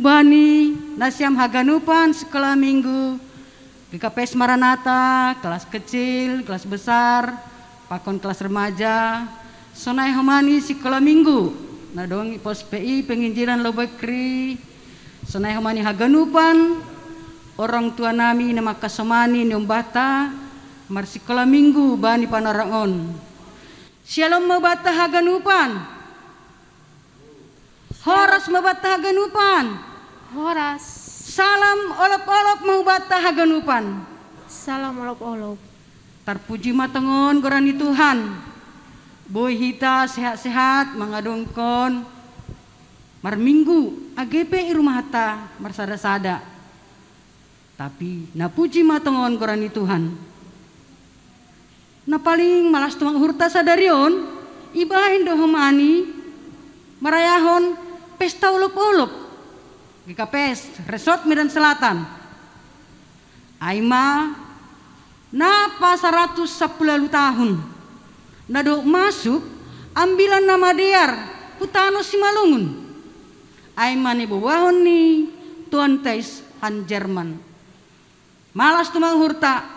Hubani nasiam haganupan sekolah minggu GKPS Maranatha, kelas kecil, kelas besar, pakon kelas remaja, sonai homani sekolah minggu, nadong pos PI penginjilan Lobekri, sonai homani haganupan, orang tua nami nama kasomani nyombata, mar sekolah minggu bani panarangon. Shalom mabata haganupan, horas mabata haganupan, Horas. salam olop-olop mabata haganupan. Salam olop-olop. Terpuji matengon gorani Tuhan. Boy hita sehat-sehat mangadongkon mar minggu AGP rumah hata marsada-sada. Tapi napuji matengon gorani Tuhan. Na paling malas tumang hurta sadarion ibahin dohomani marayahon pesta ulop-ulop GKPS Resort Medan Selatan. Aima napa 110 tahun nado masuk ambilan nama dear Hutano Simalungun. Aima ni bawahon ni Tuan Tais Han Jerman. Malas tumang hurta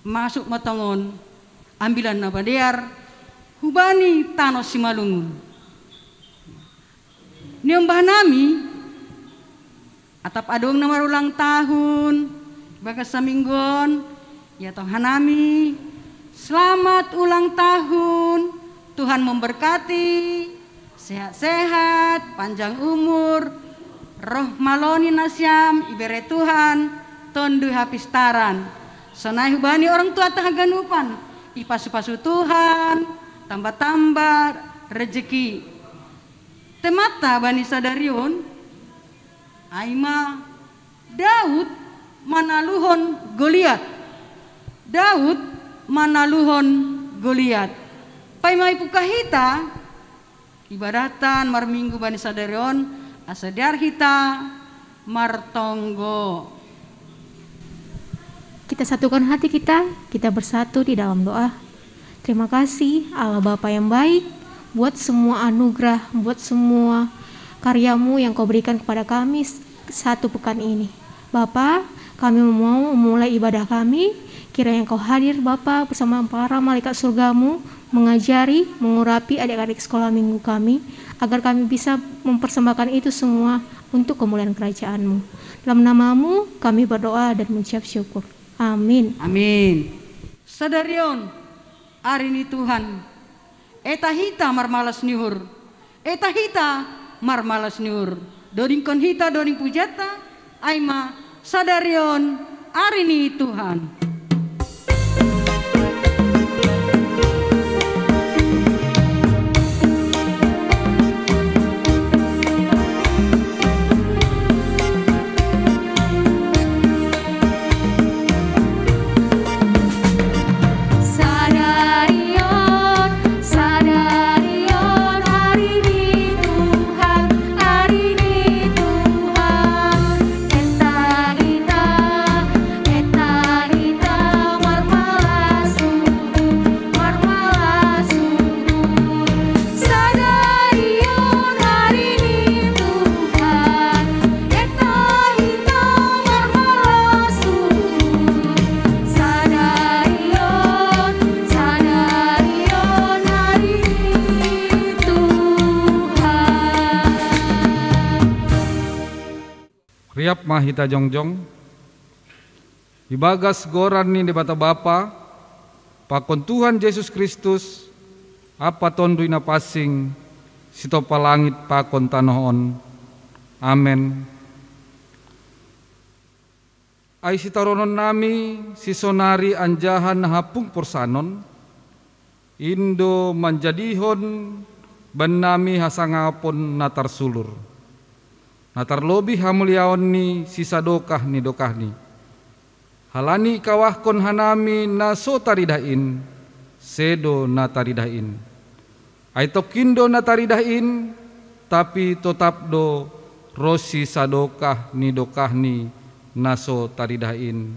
masuk matangon ambilan nama dear Hubani Tano Simalungun. Niombah nami atap adong nama ulang tahun bagas saminggon ya Tuhan nami selamat ulang tahun, Tuhan memberkati, sehat-sehat, panjang umur, roh maloni nasyam ibere Tuhan tondu hapistaran sonai hubani orang tua tahaganupan ipasu-pasu Tuhan tambah-tambah rezeki temata bani sadarion aima Daud manaluhon Goliat. Daud manaluhon Goliat. Paimai pukahita ibadatan mar minggu bani sadarion asadar hita martonggo. Kita satukan hati kita bersatu di dalam doa. Terima kasih Allah Bapa yang baik buat semua anugerah, buat semua karyamu yang kau berikan kepada kami satu pekan ini. Bapa, kami mau memulai ibadah kami, kiranya Engkau hadir Bapa bersama para malaikat surgamu, mengajari, mengurapi adik-adik sekolah minggu kami, agar kami bisa mempersembahkan itu semua untuk kemuliaan kerajaan-Mu. Dalam nama-Mu kami berdoa dan mengucap syukur. Amin. Amin. Sadarion, hari ini Tuhan, eta hita mar malas nyuhur, eta hita mar malas nyuhur, doringkon hita doring pujata, aima sadarion, hari ini Tuhan. Riap mahita jongjong ibagas goran ni debata Bapa pakon Tuhan Yesus Kristus apa tondui na pasing sitopa langit pakon tanohon. Amen. Ay sitaronon nami sisonari anjahan na hapung porsanon indo manjadihon ban nami hasangapon natarsulur. Natar lobi hamuliaon ni sisa dokah ni halani kawahkon hanami na so taridain sedo na taridain ay tokindo na taridain tapi tetap do rosi sadokah ni na so taridain.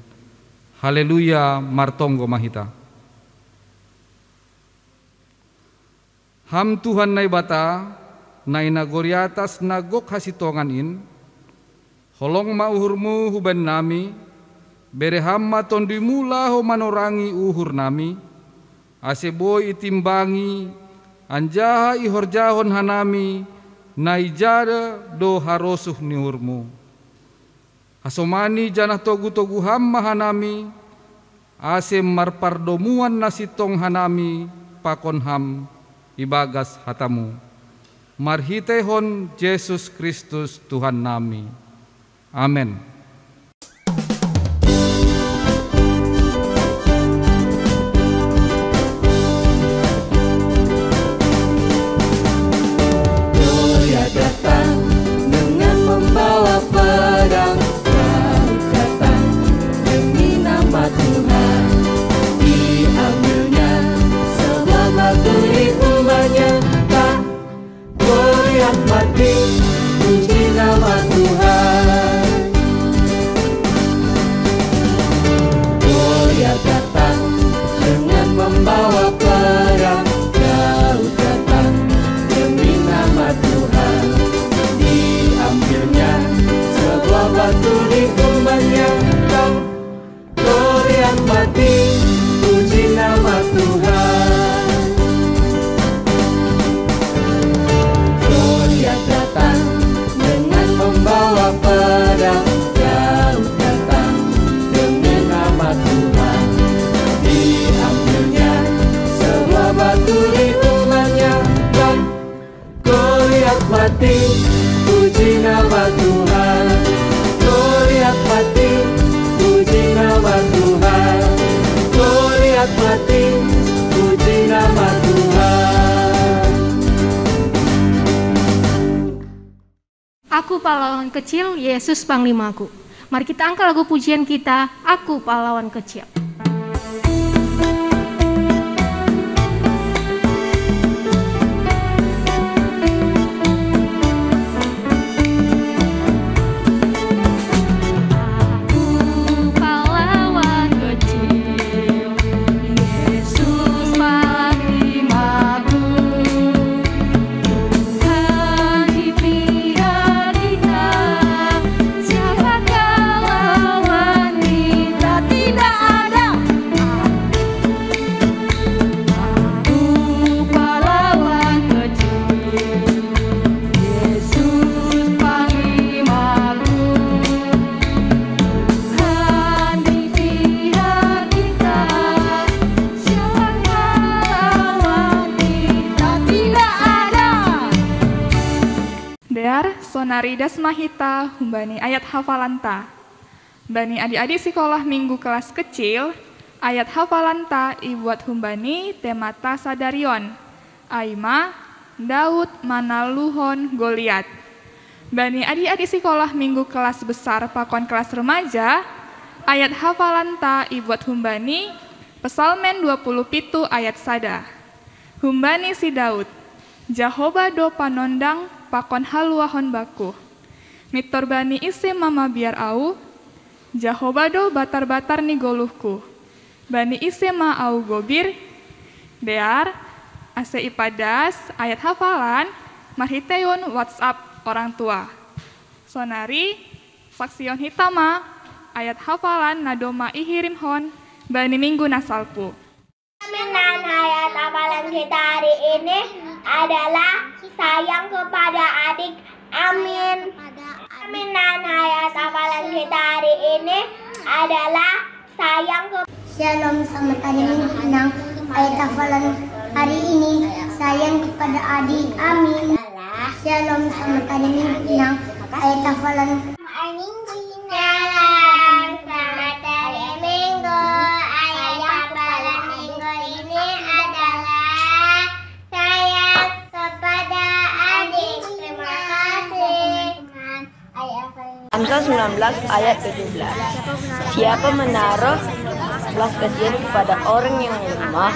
Haleluya martonggo mahita. Ham Tuhan na ibata na inagoriatas nagok hasitongan in, holong mauhurmu huban nami, bere hamma tondui mula ho manorangi uhur nami, ase boy itimbangi, anjaha ihorjahon hanami, na ijada do harosuh niurmu. Asomani janah togu-togu hamma hanami, ase marpardomuan nasitong hanami, pakon ham ibagas hatamu. Marhitehon Yesus Kristus Tuhan nami. Amin. Gloria datang dengan membawa pedang, Daud datang demi nama Tuhan. Diambilnya sebuah batu di rumahnya, tak Goliat mati, puji nama Tuhan. Goliat datang dengan membawa pedang, Daud datang demi nama Tuhan. Diambilnya sebuah batu di rumahnya, tak Goliat mati, puji nama Tuhan. Goliat datang dengan membawa pedang, Daud datang demi nama Tuhan. Diambilnya sebuah batu di rumahnya, dan Goliat mati, puji nama Tuhan. Goliat mati, puji nama Tuhan. Goliat mati, puji nama Tuhan. Aku pahlawan kecil, Yesus Panglimaku. Mari kita angkat lagu pujian kita, Aku Pahlawan Kecil. Sonari Dasmahita humbani ayat hafalanta. Bani adik-adik sekolah minggu kelas kecil, ayat hafalanta ibuat humbani temata sadarion. Aima, Daud manaluhon Goliat. Bani adik-adik sekolah minggu kelas besar pakon kelas remaja, ayat hafalanta ibuat humbani Pesalmen 27 ayat sada. Humbani si Daud, Jahoba do panondang pakon haluahon baku. Mitor bani isi mama biar au, Jahoba do batar-batar ni goluhku. Bani isi ma au gobir, dear, ase ipadas, ayat hafalan, marhiteyon WhatsApp orang tua. Sonari, saksion hitama, ayat hafalan nadoma ihirimhon, bani minggu nasalpu. Aminan ayat hafalan kita hari ini adalah sayang kepada adik. Amin. Aminan ayat hafalan kita hari ini adalah sayang kepada. Shalom, selamat hari Minggu Pinang. Ayat hafalan hari ini sayang kepada adik. Amin. Shalom, selamat hari Minggu Pinang. Ayat hafalan Minggu Pinang. Selamat hari Minggu. Ayat hafalan minggu ini adalah sayang kepada adik. Terima kasih. Amsal 19 ayat 17. Siapa menaruh belas kasihan kepada orang yang lemah,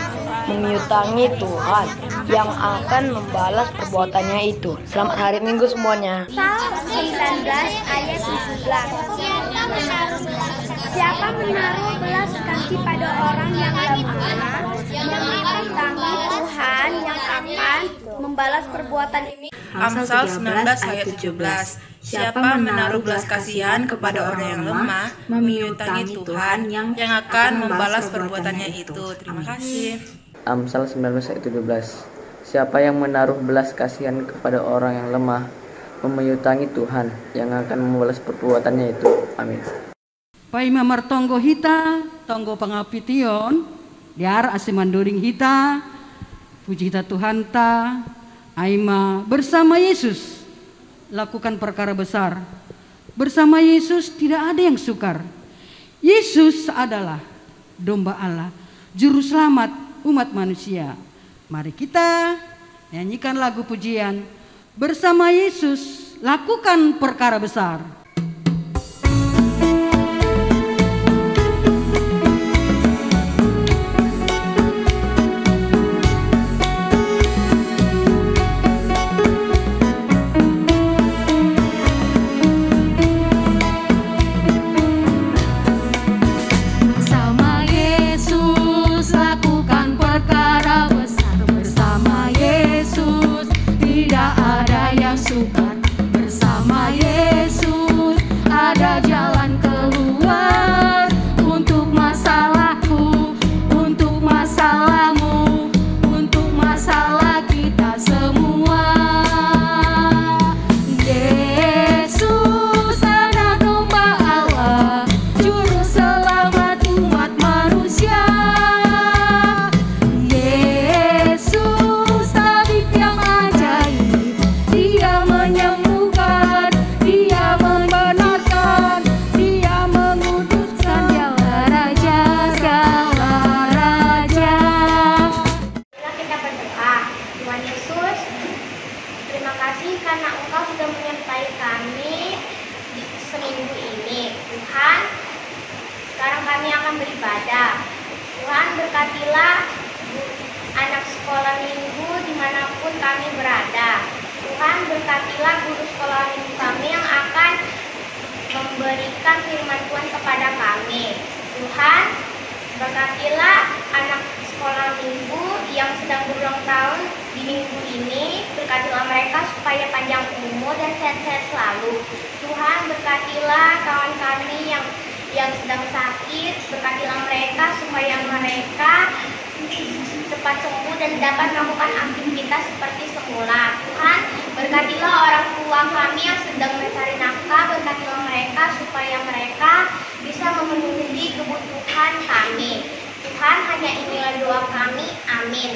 mengutangi Tuhan yang akan membalas perbuatannya itu. Selamat hari Minggu semuanya. Amsal 19 ayat 17. Siapa menaruh belas kasih pada orang yang lemah, mengutangi Tuhan yang akan membalas perbuatan ini. Amsal 19 ayat 17. Siapa menaruh belas kasihan kepada orang yang lemah, menyutangi Tuhan yang akan membalas perbuatannya itu. Terima kasih. Amsal 19 ayat 17. Siapa yang menaruh belas kasihan kepada orang yang lemah, menyutangi Tuhan yang akan membalas perbuatannya itu. Amin. Paima martonggo hita, tonggo pangapition, diar asimanduring hita, puji hita Tuhan ta, aima bersama Yesus lakukan perkara besar. Bersama Yesus tidak ada yang sukar. Yesus adalah domba Allah, juru selamat umat manusia. Mari kita nyanyikan lagu pujian. Bersama Yesus lakukan perkara besar. Bersama Yesus ada jalan keluar untuk masalahku, untuk masalahmu, untuk masalah kita semua. Yesus anak domba Allah, juru selamat umat manusia. Yesus tabib yang ajaib, Dia menyembuhkan, Dia membenarkan, Dia menguduskan, Dialah Raja segala raja. Mari kita berdoa. Tuhan Yesus, terima kasih karena Engkau sudah menyertai kami di seminggu ini. Tuhan, sekarang kami akan beribadah. Tuhan, berkatilah anak sekolah minggu dimanapun kami berada. Tuhan, berkatilah guru sekolah minggu kami yang akan memberikan firman Tuhan kepada kami. Tuhan, berkatilah anak sekolah minggu yang sedang berulang tahun di minggu ini. Berkatilah mereka supaya panjang umur dan sehat-sehat selalu. Tuhan, berkatilah kawan kami yang sedang sakit. Berkatilah mereka supaya mereka cepat sembuh dan dapat melakukan aktivitas seperti semula. Tuhan, berkatilah orang tua kami yang sedang mencari nafkah. Berkatilah mereka supaya mereka bisa memenuhi kebutuhan kami. Tuhan, hanya inilah doa kami. Amin.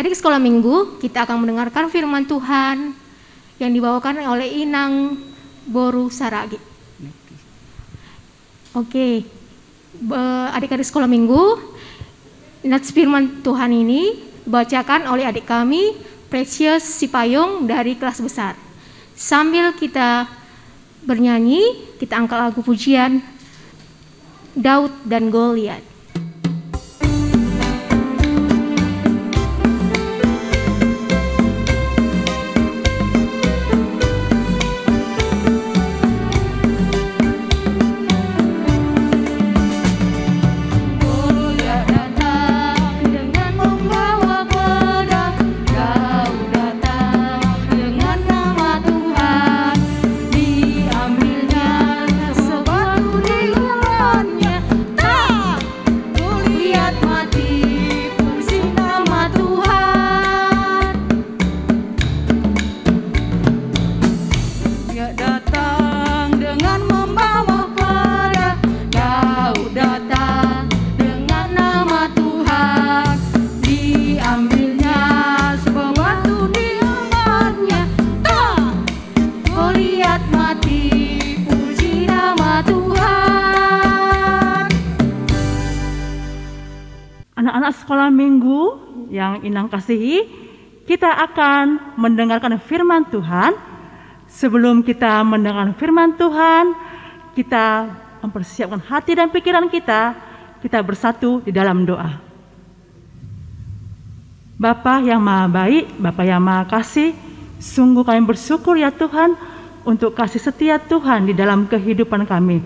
Adik-adik sekolah minggu, kita akan mendengarkan firman Tuhan yang dibawakan oleh Inang Boru Saragi. Oke, adik-adik sekolah minggu, nats firman Tuhan ini dibacakan oleh adik kami, Precious Sipayung dari kelas besar. Sambil kita bernyanyi, kita angkat lagu pujian Daud dan Goliat. Anak-anak sekolah minggu yang Inang kasihi, kita akan mendengarkan firman Tuhan. Sebelum kita mendengarkan firman Tuhan, kita mempersiapkan hati dan pikiran kita bersatu di dalam doa. Bapa yang Maha Baik, Bapa yang Maha Kasih, sungguh kami bersyukur ya Tuhan untuk kasih setia Tuhan di dalam kehidupan kami.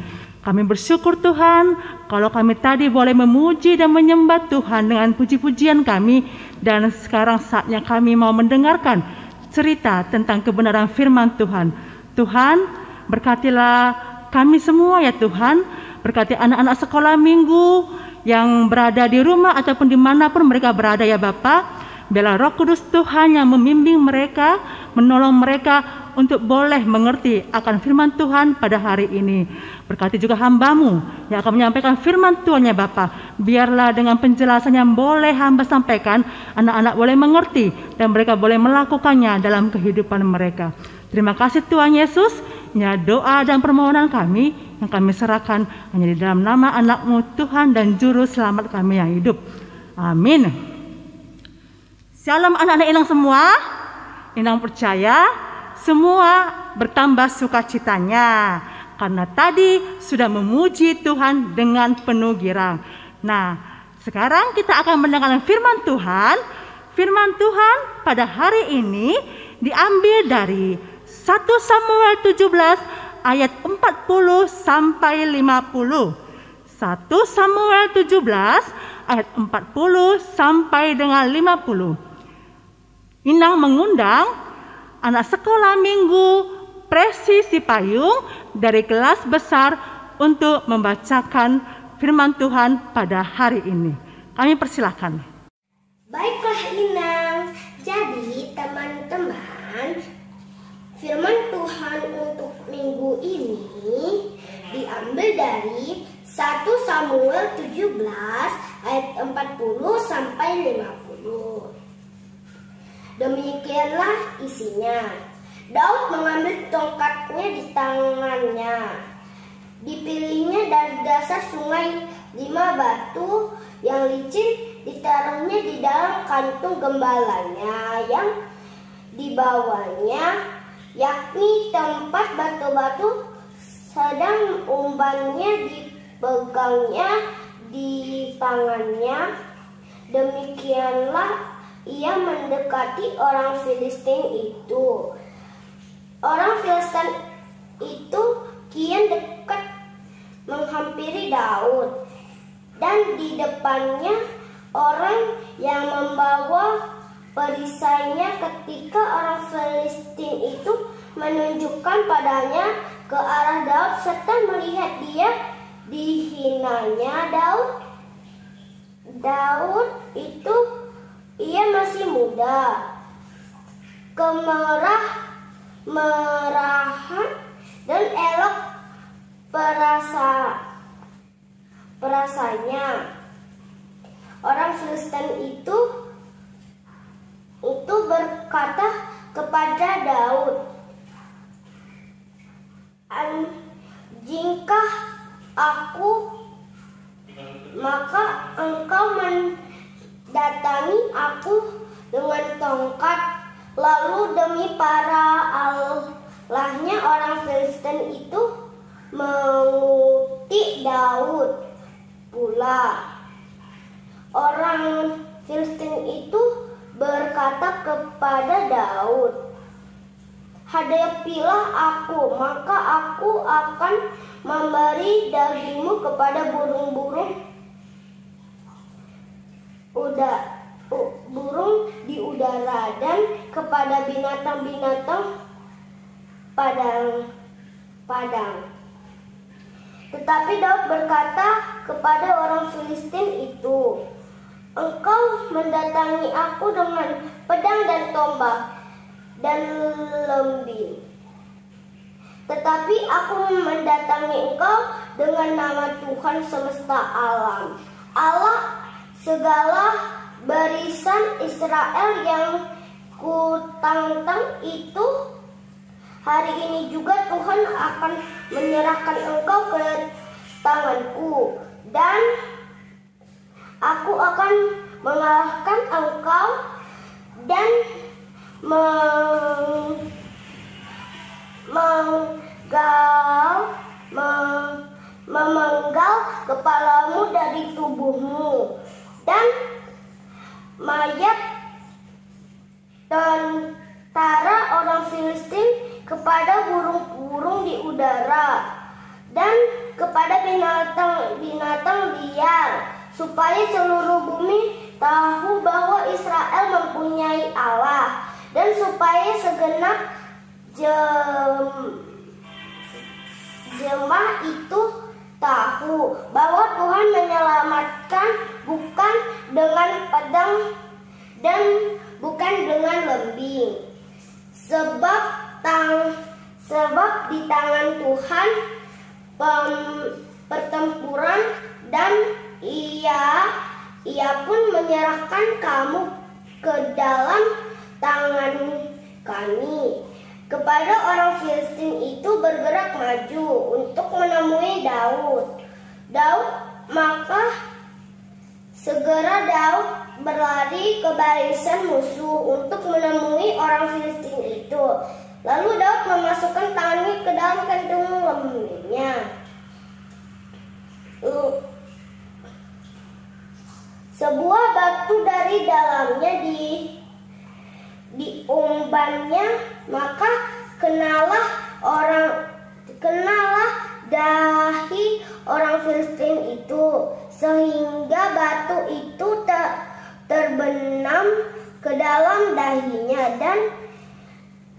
Kami bersyukur Tuhan kalau kami tadi boleh memuji dan menyembah Tuhan dengan puji-pujian kami, dan sekarang saatnya kami mau mendengarkan cerita tentang kebenaran firman Tuhan. Tuhan, berkatilah kami semua ya Tuhan, berkati anak-anak sekolah minggu yang berada di rumah ataupun dimanapun mereka berada ya Bapa. Biarlah Roh Kudus Tuhan yang membimbing mereka, menolong mereka untuk boleh mengerti akan firman Tuhan pada hari ini. Berkati juga hamba-Mu yang akan menyampaikan firman Tuhan ya Bapa. Biarlah dengan penjelasan yang boleh hamba sampaikan, anak-anak boleh mengerti dan mereka boleh melakukannya dalam kehidupan mereka. Terima kasih Tuhan Yesus. Ya, doa dan permohonan kami yang kami serahkan hanya di dalam nama anak-Mu Tuhan dan Juru Selamat kami yang hidup. Amin. Shalom anak-anak Inang semua. Inang percaya semua bertambah sukacitanya karena tadi sudah memuji Tuhan dengan penuh girang. Nah, sekarang kita akan mendengarkan firman Tuhan. Firman Tuhan pada hari ini diambil dari 1 Samuel 17 ayat 40 sampai 50. 1 Samuel 17 ayat 40 sampai dengan 50. Inang mengundang anak sekolah minggu Presi Sipayung dari kelas besar untuk membacakan firman Tuhan pada hari ini. Kami persilahkan. Baiklah Inang, jadi teman-teman, firman Tuhan untuk minggu ini diambil dari 1 Samuel 17 ayat 40 sampai 50. Demikianlah isinya. Daud mengambil tongkatnya di tangannya. Dipilihnya dari dasar sungai 5 batu yang licin, ditaruhnya di dalam kantung gembalanya yang dibawanya, yakni tempat batu-batu, sedang umbannya dipegangnya di tangannya. Demikianlah ia mendekati orang Filistin itu. Orang Filistin itu kian dekat menghampiri Daud, dan di depannya orang yang membawa perisainya. Ketika orang Filistin itu menunjukkan padanya ke arah Daud serta melihat dia dihinanya Daud itu ia masih muda, kemerahan dan elok perasanya. Orang Filistin itu Jika aku, maka engkau mendatangi aku dengan tongkat. Lalu demi para allahnya orang Filistin itu mengutik Daud pula. Orang Filistin itu berkata kepada Daud, "Hadapilah aku, maka aku akan memberi dagingmu kepada burung-burung di udara dan kepada binatang-binatang padang." Tetapi Daud berkata kepada orang Filistin itu, "Engkau mendatangi aku dengan pedang dan tombak dan lembing. Tetapi aku mendatangi engkau dengan nama Tuhan semesta alam, Allah segala barisan Israel yang kutantang itu. Hari ini juga Tuhan akan menyerahkan engkau ke tanganku, dan aku akan mengalahkan engkau dan memenggal kepalamu dari tubuhmu, dan mayat tentara orang Filistin kepada burung-burung di udara dan kepada binatang-binatang liar, supaya seluruh bumi tahu bahwa Israel mempunyai Allah, dan supaya segenap jemaah itu tahu bahwa Tuhan menyelamatkan bukan dengan pedang dan bukan dengan lembing, sebab di tangan Tuhan pertempuran, dan ia pun menyerahkan kamu ke dalam tangan kami. Kepada orang Filistin itu bergerak maju untuk menemui Daud. Maka segera Daud berlari ke barisan musuh untuk menemui orang Filistin itu. Lalu Daud memasukkan tangannya ke dalam kantung lembingnya. Sebuah batu dari dalamnya diumbannya, maka kenalah dahi orang Filistin itu, sehingga batu itu terbenam ke dalam dahinya dan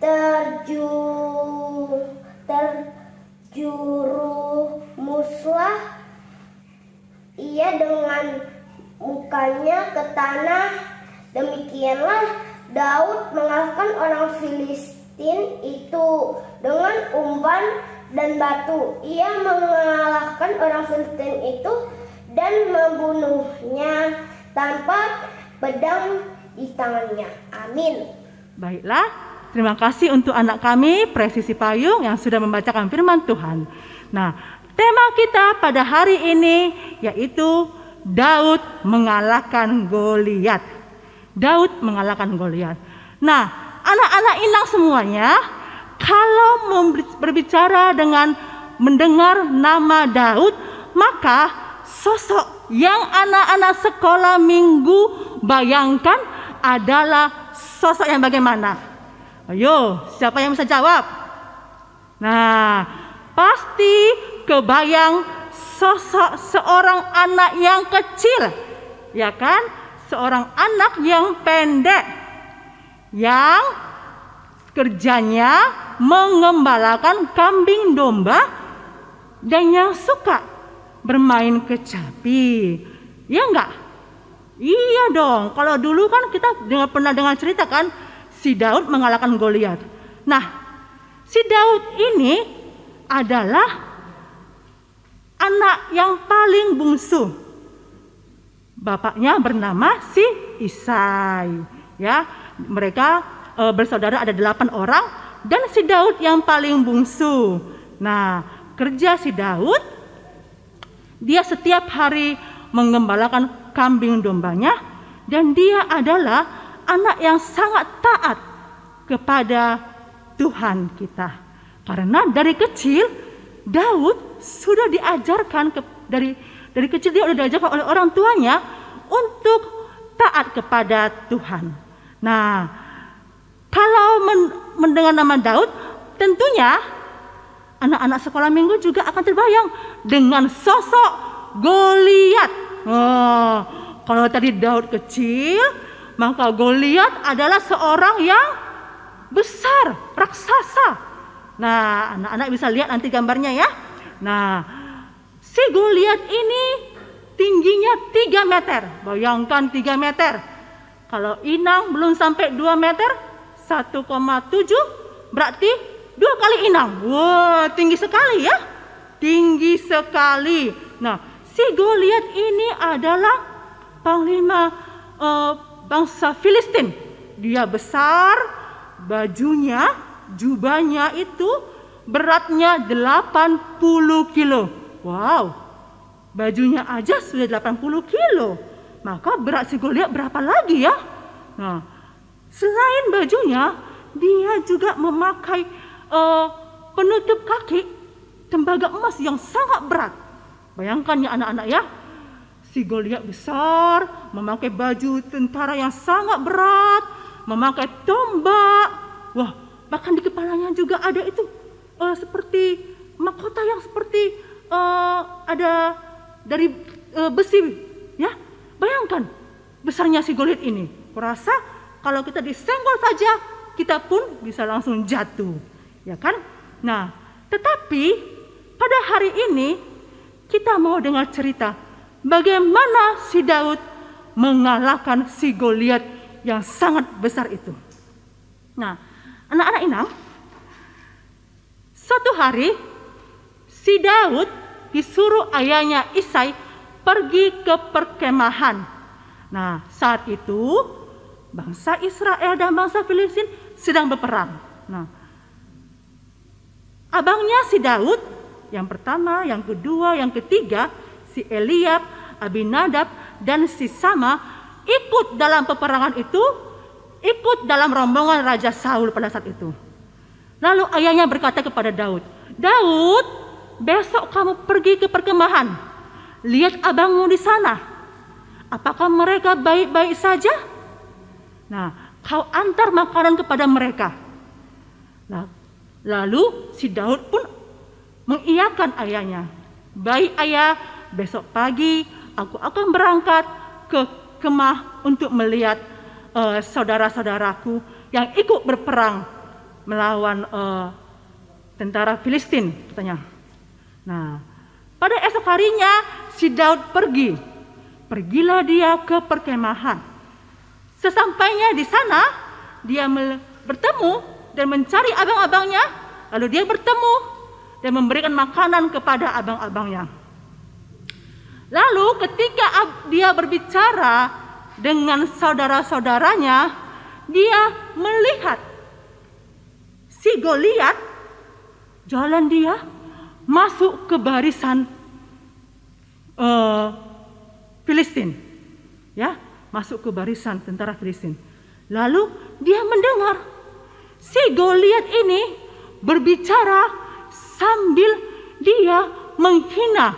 terjerumuslah ia dengan mukanya ke tanah. Demikianlah Daud mengalahkan orang Filistin itu dengan umpan dan batu. Ia mengalahkan orang Filistin itu dan membunuhnya tanpa pedang di tangannya. Amin. Baiklah, terima kasih untuk anak kami Presisi Payung yang sudah membacakan firman Tuhan. Nah, tema kita pada hari ini yaitu Daud mengalahkan Goliat. Daud mengalahkan Goliat. Nah, anak-anak inang semuanya, kalau berbicara dengan mendengar nama Daud, maka sosok yang anak-anak sekolah minggu bayangkan adalah sosok yang bagaimana? Ayo, siapa yang bisa jawab? Nah, pasti kebayang sosok seorang anak yang kecil, ya kan? Seorang anak yang pendek, yang kerjanya mengembalakan kambing domba dan yang suka bermain kecapi. Ya enggak? Iya dong. Kalau dulu kan kita pernah dengar cerita kan, si Daud mengalahkan Goliat. Nah, si Daud ini adalah anak yang paling bungsu. Bapaknya bernama si Isai. Ya, mereka bersaudara ada 8 orang dan si Daud yang paling bungsu. Nah, kerja si Daud, dia setiap hari menggembalakan kambing dombanya, dan dia adalah anak yang sangat taat kepada Tuhan kita. Karena dari kecil Daud sudah diajarkan dari kecil dia sudah diajarkan oleh orang tuanya untuk taat kepada Tuhan. Nah, kalau mendengar nama Daud, tentunya anak-anak sekolah minggu juga akan terbayang dengan sosok Goliat. Oh, kalau tadi Daud kecil, maka Goliat adalah seorang yang besar, raksasa. Nah, anak-anak bisa lihat nanti gambarnya ya. Nah, si Goliat ini tingginya 3 meter. Bayangkan 3 meter. Kalau inang belum sampai 2 meter, 1,7 berarti 2 kali inang. Wah, tinggi sekali ya. Tinggi sekali. Nah, si Goliat ini adalah panglima bangsa Filistin. Dia besar, bajunya, jubahnya itu beratnya 80 kilo. Wow, bajunya aja sudah 80 kilo. Maka berat si Goliat berapa lagi ya? Nah, selain bajunya, dia juga memakai penutup kaki tembaga emas yang sangat berat. Bayangkan ya anak-anak ya, si Goliat besar, memakai baju tentara yang sangat berat, memakai tombak. Wah, bahkan di kepalanya juga ada itu seperti mahkota yang seperti ada dari besi ya. Bayangkan besarnya si Goliat ini. Kurasa kalau kita disenggol saja, kita pun bisa langsung jatuh, ya kan? Nah, tetapi pada hari ini kita mau dengar cerita bagaimana si Daud mengalahkan si Goliat yang sangat besar itu. Nah, anak-anak inang, suatu hari si Daud disuruh ayahnya Isai pergi ke perkemahan. Nah, saat itu bangsa Israel dan bangsa Filistin sedang berperang. Nah, abangnya si Daud, yang pertama, yang kedua, yang ketiga, si Eliab, Abinadab, dan si Sama ikut dalam peperangan itu, ikut dalam rombongan Raja Saul pada saat itu. Lalu ayahnya berkata kepada Daud, "Daud, besok kamu pergi ke perkemahan. Lihat abangmu di sana. Apakah mereka baik-baik saja? Nah, kau antar makanan kepada mereka." Nah, lalu si Daud pun mengiyakan ayahnya. "Baik ayah, besok pagi aku akan berangkat ke kemah untuk melihat saudara-saudaraku yang ikut berperang melawan tentara Filistin," katanya. Nah, pada esok harinya si Daud pergilah dia ke perkemahan. Sesampainya di sana, dia bertemu dan mencari abang-abangnya, lalu dia bertemu dan memberikan makanan kepada abang-abangnya. Lalu ketika dia berbicara dengan saudara-saudaranya, dia melihat si Goliat jalan dia masuk ke barisan Filistin, ya, masuk ke barisan tentara Filistin. Lalu dia mendengar si Goliat ini berbicara sambil dia menghina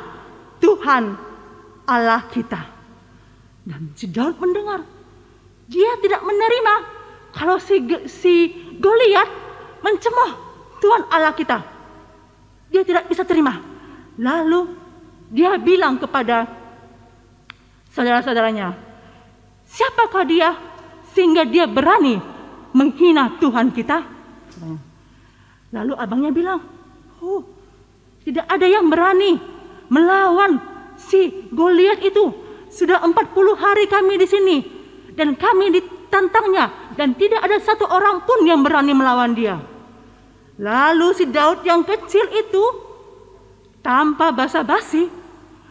Tuhan Allah kita. Dan si Daud mendengar, dia tidak menerima kalau si Goliat mencemooh Tuhan Allah kita. Dia tidak bisa terima. Lalu dia bilang kepada saudara-saudaranya, "Siapakah dia sehingga dia berani menghina Tuhan kita?" Lalu abangnya bilang, "Oh, tidak ada yang berani melawan si Goliat itu. Sudah 40 hari kami di sini dan kami ditantangnya dan tidak ada satu orang pun yang berani melawan dia." Lalu si Daud yang kecil itu tanpa basa-basi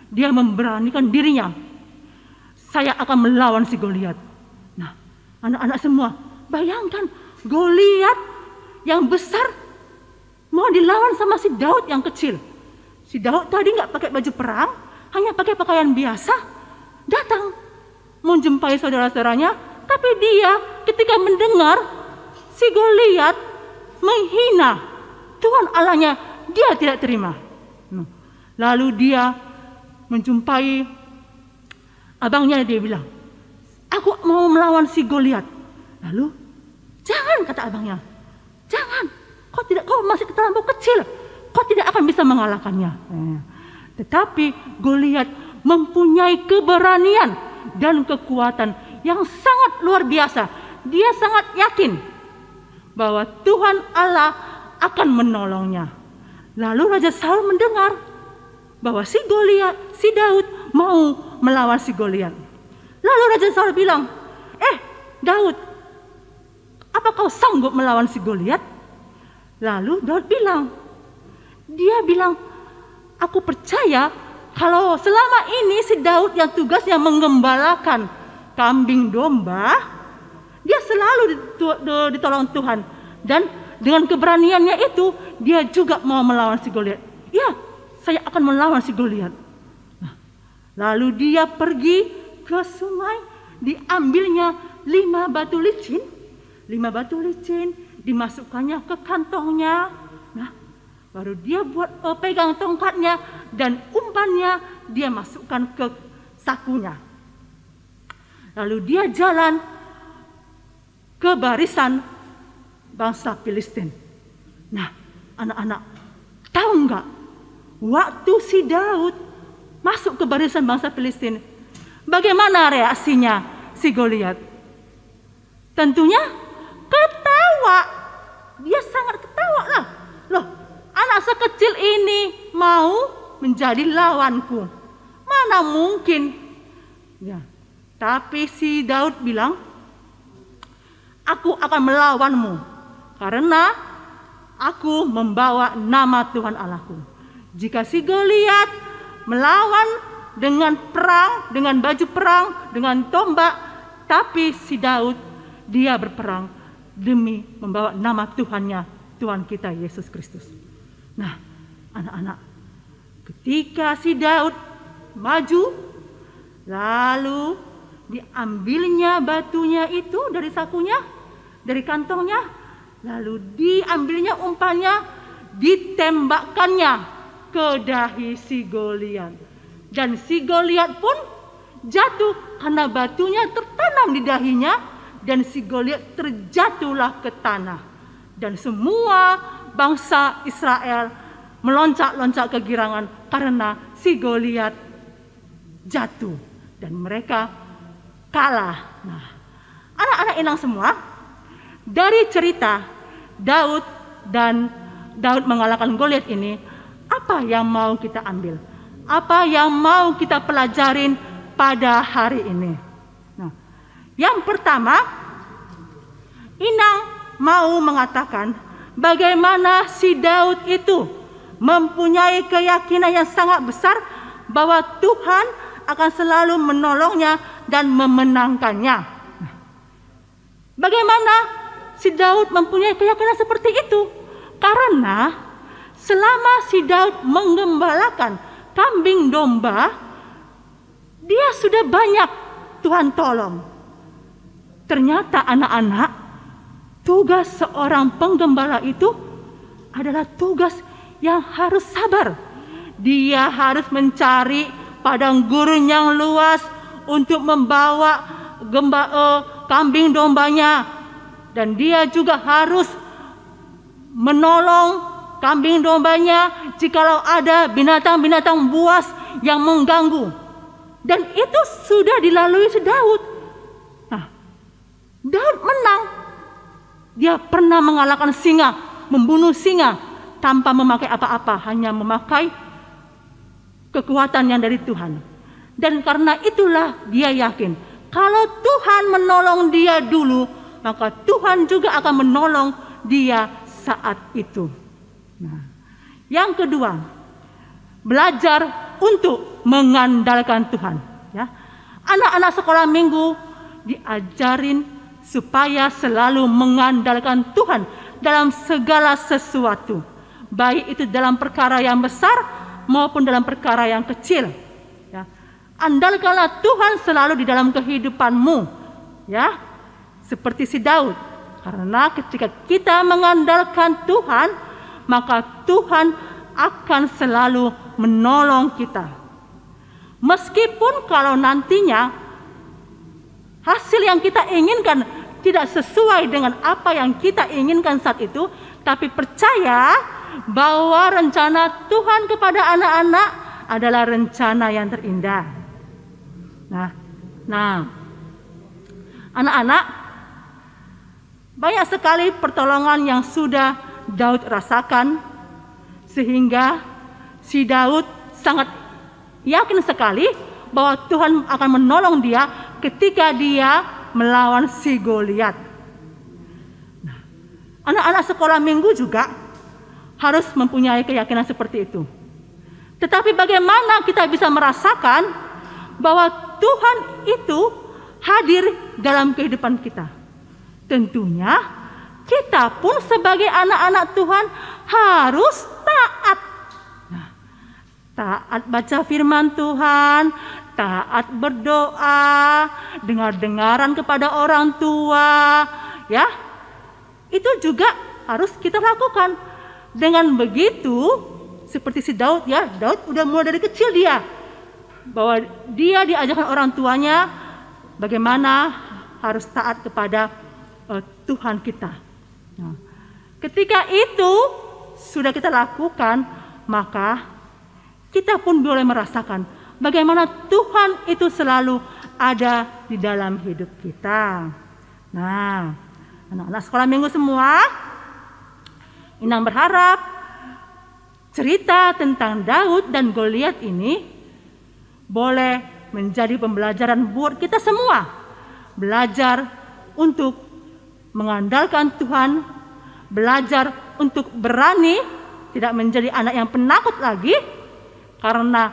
dia memberanikan dirinya, "Saya akan melawan si Goliat." Nah, anak-anak semua, bayangkan Goliat yang besar mau dilawan sama si Daud yang kecil. Si Daud tadi nggak pakai baju perang, hanya pakai pakaian biasa, datang menjumpai saudara-saudaranya. Tapi dia ketika mendengar si Goliat menghina Tuhan Allahnya, dia tidak terima. Lalu dia menjumpai abangnya, dia bilang, aku mau melawan si Goliat. Lalu, jangan, kata abangnya, jangan, kau masih terlalu kecil, kau tidak akan bisa mengalahkannya. Tetapi Goliat mempunyai keberanian dan kekuatan yang sangat luar biasa. Dia sangat yakin bahwa Tuhan Allah akan menolongnya. Lalu Raja Saul mendengar bahwa si Daud mau melawan si Goliat. Lalu Raja Saul bilang, Daud, apa kau sanggup melawan si Goliat? Lalu Daud bilang, aku percaya kalau selama ini si Daud yang tugasnya mengembalakan kambing domba, dia selalu ditolong Tuhan. Dan dengan keberaniannya itu, dia juga mau melawan si Goliat. Ya, saya akan melawan si Goliat. Lalu dia pergi ke sungai, diambilnya 5 batu licin. 5 batu licin dimasukkannya ke kantongnya. Baru dia pegang tongkatnya dan umpannya dia masukkan ke sakunya. Lalu dia jalan ke barisan bangsa Filistin. Anak-anak, tahu nggak? Waktu si Daud masuk ke barisan bangsa Filistin, bagaimana reaksinya si Goliat? Tentunya ketawa. Dia sangat ketawa lah. Loh, anak sekecil ini mau menjadi lawanku. Mana mungkin? Ya. Tapi si Daud bilang, aku akan melawanmu karena aku membawa nama Tuhan Allahku. Jika si Goliat melawan dengan perang, dengan baju perang, dengan tombak, tapi si Daud dia berperang demi membawa nama Tuhannya, Tuhan kita Yesus Kristus. Anak-anak, ketika si Daud maju, lalu diambilnya batunya itu dari sakunya, dari kantongnya, lalu diambilnya umpannya, ditembakkannya ke dahi si Goliat. Dan si Goliat pun jatuh karena batunya tertanam di dahinya, dan si Goliat terjatuhlah ke tanah. Dan semua bangsa Israel meloncat-loncat kegirangan karena si Goliat jatuh dan mereka kalah. Anak-anak inang semua, dari cerita Daud mengalahkan Goliat ini, apa yang mau kita ambil? Apa yang mau kita pelajarin pada hari ini? Yang pertama, Inang mau mengatakan bagaimana si Daud itu mempunyai keyakinan yang sangat besar bahwa Tuhan akan selalu menolongnya dan memenangkannya. Bagaimana si Daud mempunyai keyakinan seperti itu? Karena selama si Daud menggembalakan kambing domba, dia sudah banyak Tuhan tolong. Ternyata anak-anak, tugas seorang penggembala itu adalah tugas yang harus sabar. Dia harus mencari padang gurun yang luas untuk membawa kambing dombanya. Dan dia juga harus menolong kambing dombanya jikalau ada binatang-binatang buas yang mengganggu. Dan itu sudah dilalui si Daud. Daud menang. Dia pernah mengalahkan singa, membunuh singa tanpa memakai apa-apa, hanya memakai kekuatan yang dari Tuhan. Dan karena itulah dia yakin, kalau Tuhan menolong dia dulu, maka Tuhan juga akan menolong dia saat itu. Yang kedua, belajar untuk mengandalkan Tuhan. Anak-anak sekolah minggu diajarin supaya selalu mengandalkan Tuhan dalam segala sesuatu. baik itu dalam perkara yang besar maupun dalam perkara yang kecil. Ya. Andalkanlah Tuhan selalu di dalam kehidupanmu, ya, seperti si Daud. Karena ketika kita mengandalkan Tuhan, maka Tuhan akan selalu menolong kita. Meskipun kalau nantinya hasil yang kita inginkan tidak sesuai dengan apa yang kita inginkan saat itu, tapi percaya bahwa rencana Tuhan kepada anak-anak adalah rencana yang terindah. Nah, anak-anak, banyak sekali pertolongan yang sudah Daud rasakan, sehingga si Daud sangat yakin sekali bahwa Tuhan akan menolong dia ketika dia melawan si Goliat. Nah, anak-anak sekolah minggu juga harus mempunyai keyakinan seperti itu. Tetapi bagaimana kita bisa merasakan bahwa Tuhan itu hadir dalam kehidupan kita? Tentunya kita pun sebagai anak-anak Tuhan harus taat. Nah, taat baca firman Tuhan, taat berdoa, dengar-dengaran kepada orang tua, ya. Itu juga harus kita lakukan. Dengan begitu, seperti si Daud, ya, Daud udah mulai dari kecil dia, bahwa dia diajarkan orang tuanya bagaimana harus taat kepada Tuhan kita. Nah, ketika itu sudah kita lakukan, maka kita pun boleh merasakan bagaimana Tuhan itu selalu ada di dalam hidup kita. Nah, anak-anak sekolah minggu semua, Inang berharap cerita tentang Daud dan Goliat ini boleh menjadi pembelajaran buat kita semua. Belajar untuk mengandalkan Tuhan, belajar untuk berani, tidak menjadi anak yang penakut lagi, karena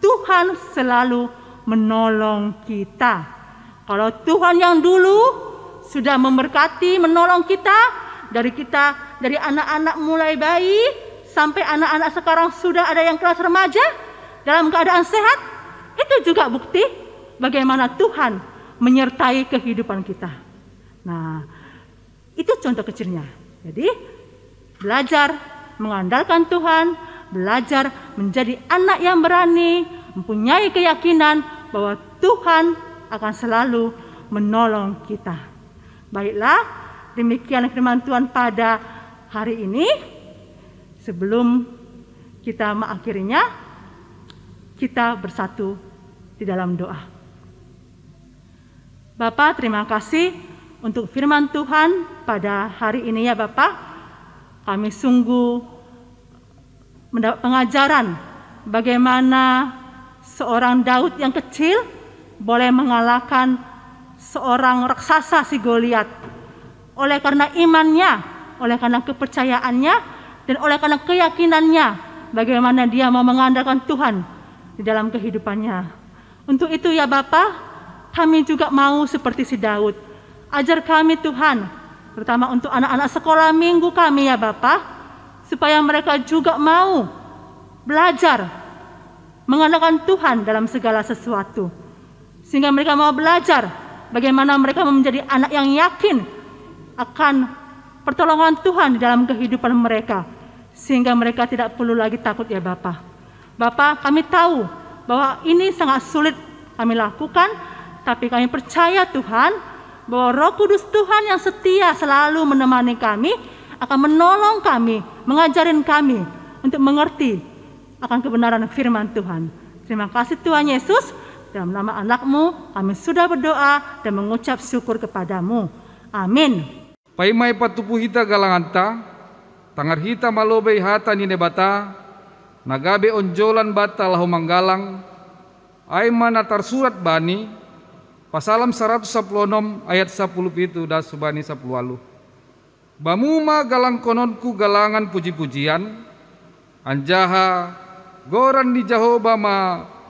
Tuhan selalu menolong kita. Kalau Tuhan yang dulu sudah memberkati, menolong kita, dari anak-anak mulai bayi sampai anak-anak sekarang sudah ada yang kelas remaja dalam keadaan sehat, itu juga bukti bagaimana Tuhan menyertai kehidupan kita. Nah, itu contoh kecilnya. Jadi, belajar mengandalkan Tuhan, belajar menjadi anak yang berani, mempunyai keyakinan bahwa Tuhan akan selalu menolong kita. Baiklah, demikian firman Tuhan pada hari ini. Sebelum kita mengakhirinya, kita bersatu di dalam doa. Bapa, terima kasih untuk firman Tuhan pada hari ini ya Bapa. Kami sungguh mendapat pengajaran bagaimana seorang Daud yang kecil boleh mengalahkan seorang raksasa si Goliat. Oleh karena imannya, oleh karena kepercayaannya, dan oleh karena keyakinannya bagaimana dia mau mengandalkan Tuhan di dalam kehidupannya. Untuk itu ya Bapa, kami juga mau seperti si Daud. Ajar kami Tuhan, terutama untuk anak-anak sekolah minggu kami ya Bapa, supaya mereka juga mau belajar mengandalkan Tuhan dalam segala sesuatu. Sehingga mereka mau belajar bagaimana mereka menjadi anak yang yakin akan pertolongan Tuhan di dalam kehidupan mereka, sehingga mereka tidak perlu lagi takut ya Bapa. Bapa, kami tahu bahwa ini sangat sulit kami lakukan, tapi kami percaya Tuhan bahwa Roh Kudus Tuhan yang setia selalu menemani kami, akan menolong kami, mengajarin kami untuk mengerti akan kebenaran firman Tuhan. Terima kasih Tuhan Yesus, dalam nama anak-Mu kami sudah berdoa dan mengucap syukur kepadamu. Amin. Paimai patupu hita galanganta, tangar hita malobei hata nine bata, nagabe onjolan bata lahu manggalang, aimana tarsurat bani, pasalam 116 ayat 10 itu dah subani 10 walu. Bamuma galang kononku galangan puji-pujian, anjaha goran di Jehovah ma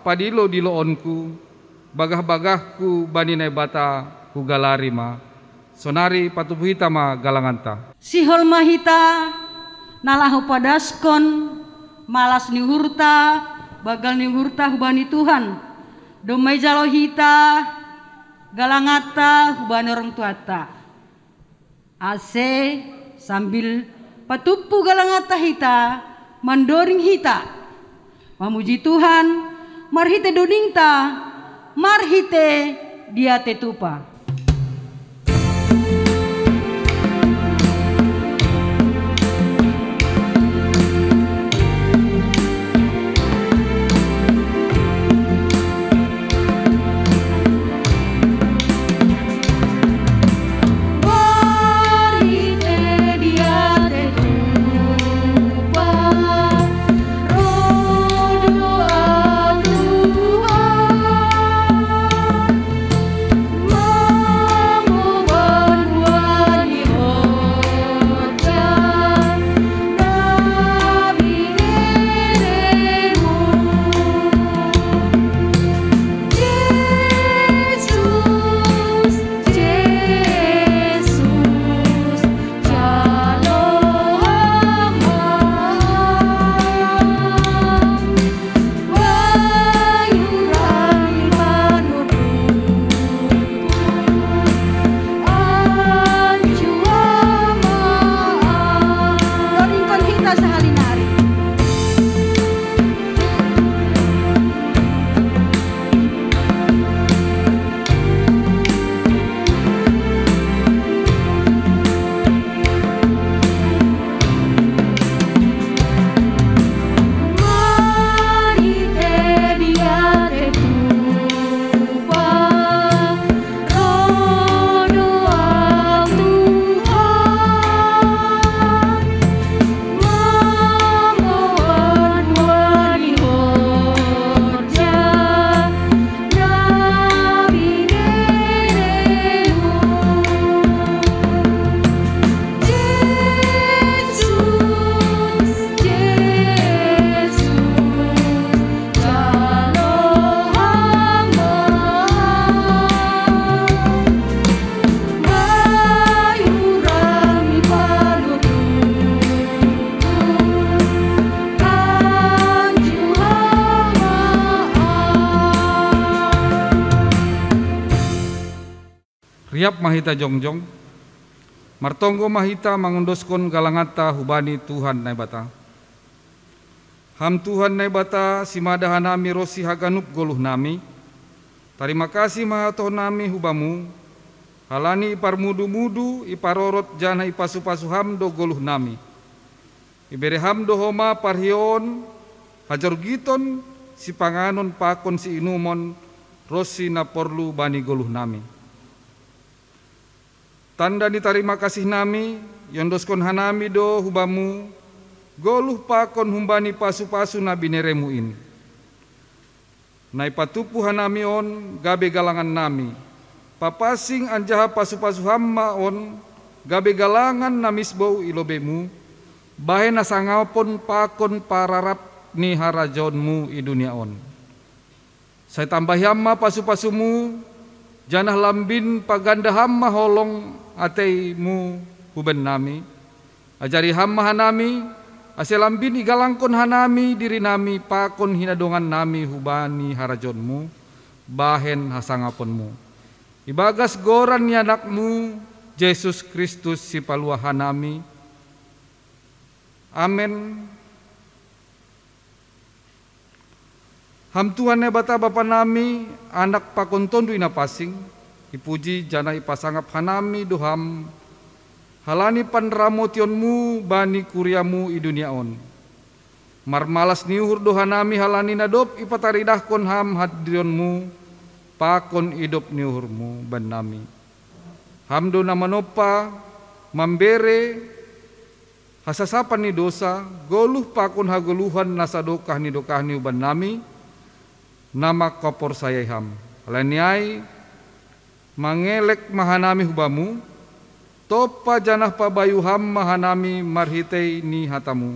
padilo diloonku, bagah-bagahku bani nebata hugalarima. Sonari patupuhita ma galanganta. Sihol mahita nalahu padaskon malas ni hurta bagal ni hurta hubani Tuhan domai jalohita galangata hubani orang tuata ase sambil patupu galangata hita mandoring hita mamuji Tuhan marhite dodingta marhite dia tetupa. Riap mahita jongjong, martonggo mahita mangundoskon galangata hubani Tuhan naibata. Ham Tuhan naibata simadahan nami rosi haganup goluh nami. Terima kasih mahatoh nami hubamu, halani ipar mudu-mudu iparorot jana ipasu-pasu ham do goluh nami. Ibere ham do homa parhion, hajar giton si panganon pakon si inumon, rosi na porlu bani goluh nami. Tanda diterima kasih nami, yondoskon hanami do hubamu, goluh pakon humbani pasu-pasu na bineremu ini. Nai patupu hanami on, gabe galangan nami, papasing anjaha pasu-pasu hamma on, gabe galangan namisbau ilobemu, bahe nasangapon pakon pararap ni harajonmu i dunia on. Saya tambah hamma pasu-pasumu, janah lambin paganda hamma holong ateimu huben nami, ajari hamma hanami, ase lambin igalangkon hanami diri nami pakon hinadongan nami hubani harajonmu, bahen hasangaponmu. Ibagas goran ni anakmu, Yesus Kristus si palua hanami. Amen. Ham Tuhan nebata bapa nami, anak pakon tondu ina pasing, ipuji jana ipasangap hanami doham, halani panramotionmu bani kuriamu i dunia on. Marmalas niuhur dohanami halani nadop ipataridahkon ham hadionmu, pakon idop niuhurmu ban nami. Hamdo na manopa, mambere, hasasapan ni dosa, goluh pakon hagoluhan nasadokah ni dokah ni uban nami, nama kopor sayai ham. Alaniai mangelek mahanami hubamu, topa janah pabayu ham mahanami marhitei ni hatamu.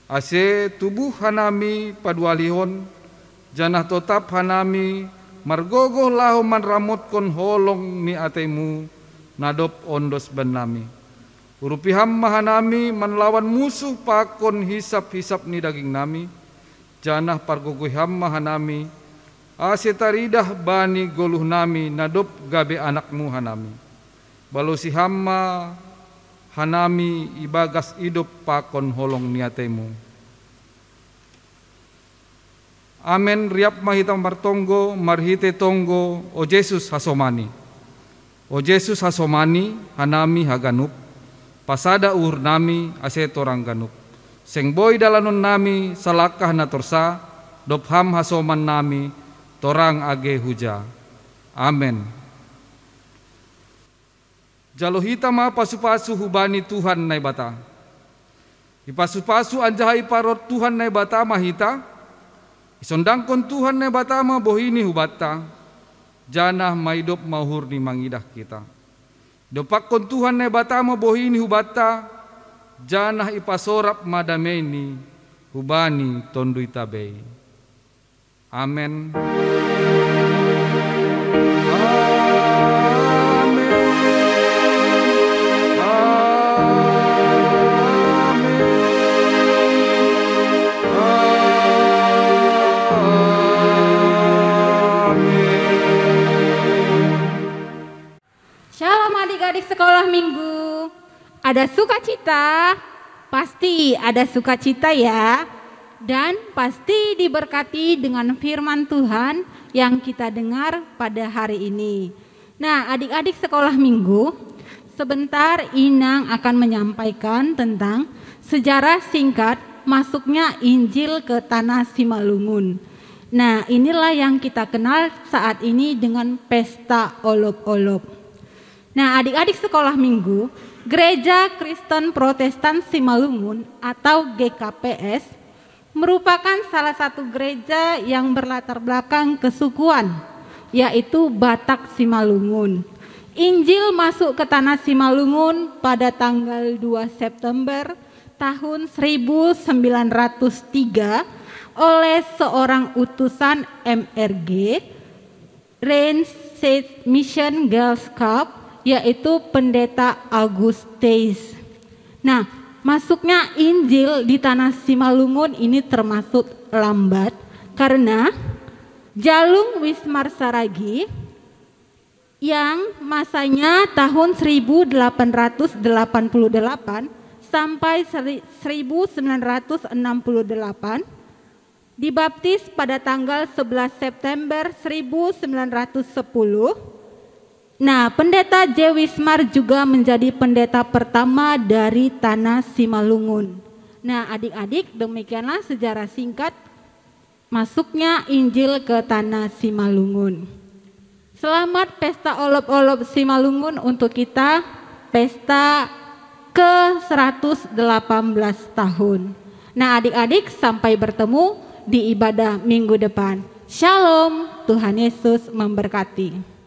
Ase tubuh hanami padualihon, janah totap hanami margogoh laho manramot kon holong ni atemu nadop ondos ban nami. Urupi hamma hanami menlawan musuh pakon hisap-hisap ni daging nami. Janah pargugui hamma hanami asetaridah bani goluh nami nadop gabe anakmu hanami. Balosi hamma hanami ibagas idop pakon holong niatemu. Amen riap mahita martonggo marhite tonggo o Jesus hasomani. O Jesus hasomani hanami haganup. Pasada uhur nami ase torang ganup. Seng boy dalanon nami salakah na torsa. Dop ham hasoman nami torang age huja. Amen. Jalohita ma pasu-pasu hubani Tuhan nai bata. Ipasu-pasu anjahai parot Tuhan nai bata mahita. Isondangkon Tuhan ne batama bohini hubata. Janah maidop mahur ni mangidah kita. Dopakon Tuhan ne batama bohini hubata. Janah ipasorap madameni hubani tondui tabei. Amen. Adik-adik sekolah minggu, ada sukacita, pasti ada sukacita ya, dan pasti diberkati dengan firman Tuhan yang kita dengar pada hari ini. Nah, adik-adik sekolah minggu, sebentar Inang akan menyampaikan tentang sejarah singkat masuknya Injil ke tanah Simalungun. Nah, inilah yang kita kenal saat ini dengan pesta olok-olok. Nah, adik-adik sekolah minggu, Gereja Kristen Protestan Simalungun atau GKPS merupakan salah satu gereja yang berlatar belakang kesukuan, yaitu Batak Simalungun. Injil masuk ke tanah Simalungun pada tanggal 2 September tahun 1903 oleh seorang utusan MRG, Rancid Mission Girls Club, yaitu Pendeta Augustus. Nah, masuknya Injil di tanah Simalungun ini termasuk lambat karena Jalung Wismar Saragi yang masanya tahun 1888 sampai 1968 dibaptis pada tanggal 11 September 1910. Nah, Pendeta J. Wismar juga menjadi pendeta pertama dari tanah Simalungun. Nah, adik-adik, demikianlah sejarah singkat masuknya Injil ke tanah Simalungun. Selamat pesta olok-olok Simalungun untuk kita, pesta ke-118 tahun. Nah, adik-adik, sampai bertemu di ibadah minggu depan. Shalom, Tuhan Yesus memberkati.